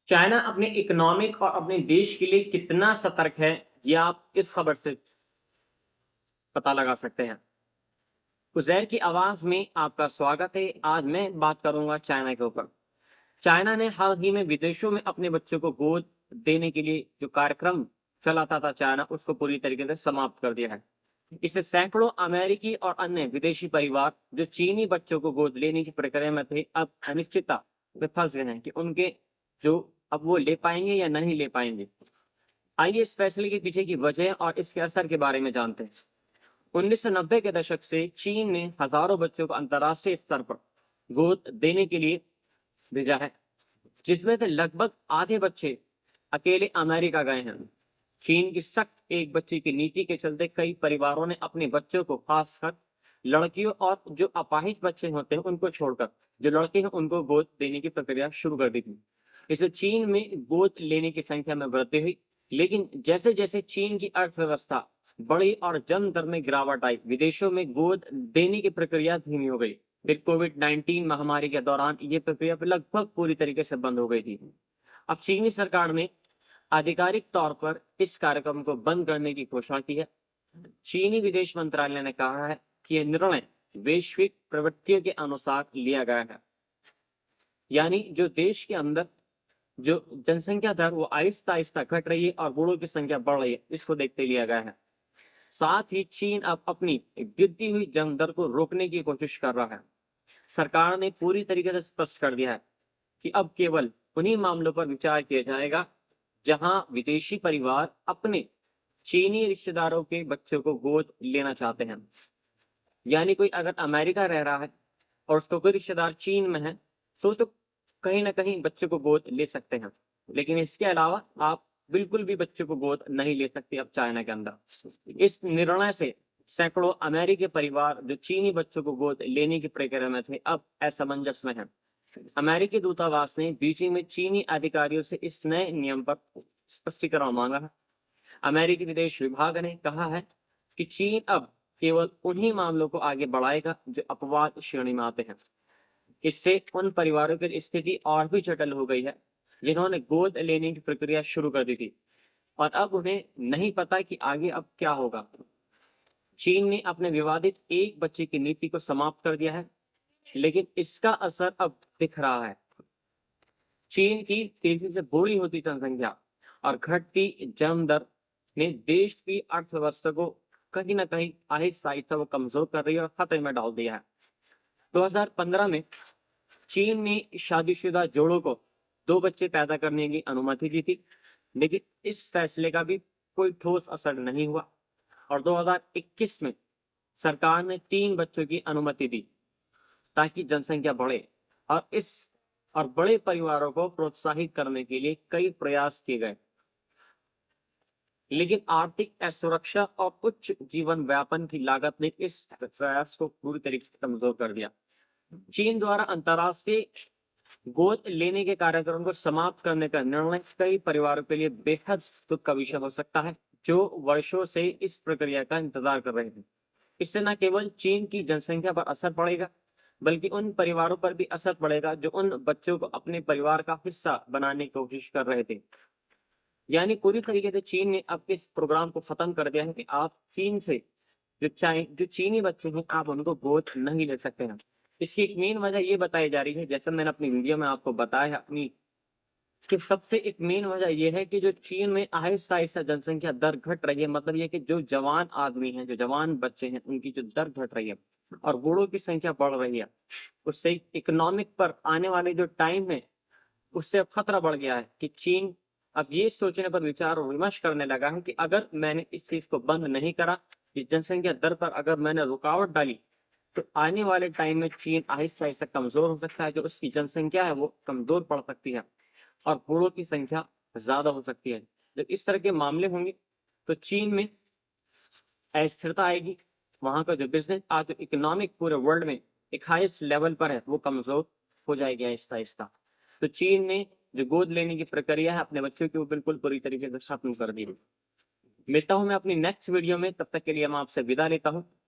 China अपने economic और अपने देश के लिए कितना सतर्क है, ये आप इस खबर से पता लगा सकते हैं। उज़ैर की आवाज़ में आपका स्वागत है। आज मैं बात करूँगा चाइना के ऊपर। चाइना ने हाल ही में विदेशों में अपने बच्चों को गोद देने के लिए जो कार्यक्रम चलाता था चाइना, उसको पूरी तरीके से समाप्त कर दिया है। इससे सैकड़ों अमेरिकी और अन्य विदेशी परिवार जो चीनी बच्चों को गोद लेने की प्रक्रिया में थे, अब अनिश्चितता में फँस गए हैं कि उनके जो अब वो ले पाएँगे या नहीं ले पाएँगे। आइए इस फैसले के पीछे की वजह और इसके असर के बारे में जानते हैं। 1990 के दशक से चीन ने हजारों बच्चों को अंतर्राष्ट्रीय स्तर पर गोद देने के लिए भेजा है, जिसमें से लगभग आधे बच्चे अकेले अमेरिका गए हैं। चीन की सख्त एक बच्चे की नीति के चलते कई परिवारों ने अपने बच्चों को, खासकर लड़कियों और जो अपाहिज बच्चे होते हैं उनको छोड़कर जो लड़के हैं उनको गोद देने की प्रक्रिया शुरू कर दी थी। इससे चीन में गोद लेने की संख्या में वृद्धि हुई, लेकिन जैसे जैसे चीन की अर्थव्यवस्था बढ़ी और जन्म दर में गिरावट आई, विदेशों में गोद देने की प्रक्रिया धीमी हो गई। फिर कोविड-19 महामारी के दौरान ये प्रक्रिया लगभग पूरी तरीके से बंद हो गई थी। अब चीनी सरकार ने आधिकारिक तौर पर इस कार्यक्रम को बंद करने की घोषणा की है। चीनी विदेश मंत्रालय ने कहा है कि यह निर्णय वैश्विक प्रवृत्तियों के अनुसार लिया गया है। यानी जो देश के अंदर जो जनसंख्या दर वो आहिस्ता-आहिस्ता घट रही है और बूढ़ों की संख्या बढ़ रही है, इसको देखते लिया गया है। साथ ही चीन अब अपनी गिरती हुई जन्म दर को रोकने की कोशिश कर रहा है। सरकार ने पूरी तरीके से स्पष्ट कर दिया है कि अब केवल उन्हीं मामलों पर विचार किया जाएगा जहां विदेशी परिवार अपने चीनी रिश्तेदारों के बच्चों को गोद लेना चाहते हैं। यानी कोई अगर अमेरिका रह रहा है और उसका कोई रिश्तेदार चीन में है, तो कहीं न कहीं बच्चे को गोद ले सकते हैं। लेकिन इसके अलावा आप बिल्कुल भी बच्चे को गोद नहीं ले सकते अब चाइना के अंदर। इस निर्णय से सैकड़ों अमेरिकी परिवार जो चीनी बच्चों को गोद लेने की प्रक्रिया में थे, अब असमंजस में हैं। अमेरिकी दूतावास ने बीजिंग में चीनी अधिकारियों से इस नए नियम पर स्पष्टीकरण मांगा है। अमेरिकी विदेश विभाग ने कहा है कि चीन अब केवल उन्हीं मामलों को आगे बढ़ाएगा जो अपवाद श्रेणी में आते हैं। इससे उन परिवारों की स्थिति और भी जटिल हो गई है जिन्होंने गोद लेने की प्रक्रिया शुरू कर दी थी और अब उन्हें नहीं पता कि आगे अब क्या होगा। चीन ने अपने विवादित एक बच्चे की नीति को समाप्त कर दिया है, लेकिन इसका असर अब दिख रहा है। चीन की तेजी से बूढ़ी होती जनसंख्या और घटती जन्म दर ने देश की अर्थव्यवस्था को कहीं न कहीं आहिस्ता-आहिस्ता वो कमज़ोर कर रही है और खतरे में डाल दिया है। 2015 में चीन ने शादीशुदा जोड़ों को 2 बच्चे पैदा करने की अनुमति दी थी, लेकिन इस फैसले का भी कोई ठोस असर नहीं हुआ और 2021 में सरकार ने 3 बच्चों की अनुमति दी ताकि जनसंख्या बढ़े और इस और बड़े परिवारों को प्रोत्साहित करने के लिए कई प्रयास किए गए। लेकिन आर्थिक असुरक्षा और उच्च जीवन व्यापन की लागत ने इस प्रयास को पूरी तरीके से कमजोर कर दिया। चीन द्वारा अंतर्राष्ट्रीय गोद लेने के कार्यक्रम को समाप्त करने का निर्णय कई परिवारों के लिए बेहद दुख का विषय हो सकता है, जो वर्षों से इस प्रक्रिया का इंतजार कर रहे थे। इससे न केवल चीन की जनसंख्या पर असर पड़ेगा, बल्कि उन परिवारों पर भी असर पड़ेगा जो उन बच्चों को अपने परिवार का हिस्सा बनाने की कोशिश कर रहे थे। यानी पूरी तरीके से चीन ने अब इस प्रोग्राम को खत्म कर दिया है कि आप चीन से जो चीनी बच्चे हैं, आप उनको गोद नहीं ले सकते हैं। इसकी एक मेन वजह ये बताई जा रही है, जैसे मैंने अपनी वीडियो में आपको बताया है अपनी, कि सबसे एक मेन वजह ये है कि जो चीन में आहिस्ता-आहिस्ता जनसंख्या दर घट रही है, मतलब ये कि जो जवान आदमी हैं, जो जवान बच्चे हैं, उनकी जो दर घट रही है और बूढ़ों की संख्या बढ़ रही है। उससे इकोनॉमिक पर आने वाले जो टाइम है, उससे अब खतरा बढ़ गया है कि चीन अब ये सोचने पर विचार और विमर्श करने लगा है कि अगर मैंने इस चीज़ को बंद नहीं करा, इस जनसंख्या दर पर अगर मैंने रुकावट डाली, तो आने वाले टाइम में चीन आहिस्ता-आहिस्ता कमज़ोर हो सकता है, जो उसकी जनसंख्या है वो कमज़ोर पड़ सकती है और बूढ़ों की संख्या ज़्यादा हो सकती है। जब इस तरह के मामले होंगे, तो चीन में अस्थिरता आएगी, वहाँ का जो बिज़नेस आज जो इकोनॉमिक पूरे वर्ल्ड में एक हाईएस्ट लेवल पर है, वो कमज़ोर हो जाएगी आहिस्ता-आहिस्ता। तो चीन ने जो गोद लेने की प्रक्रिया है अपने बच्चों की, वो बिल्कुल पूरी तरीके से खत्म कर दी है। मिलता हूँ मैं अपनी नेक्स्ट वीडियो में, तब तक के लिए मैं आपसे विदा लेता हूँ।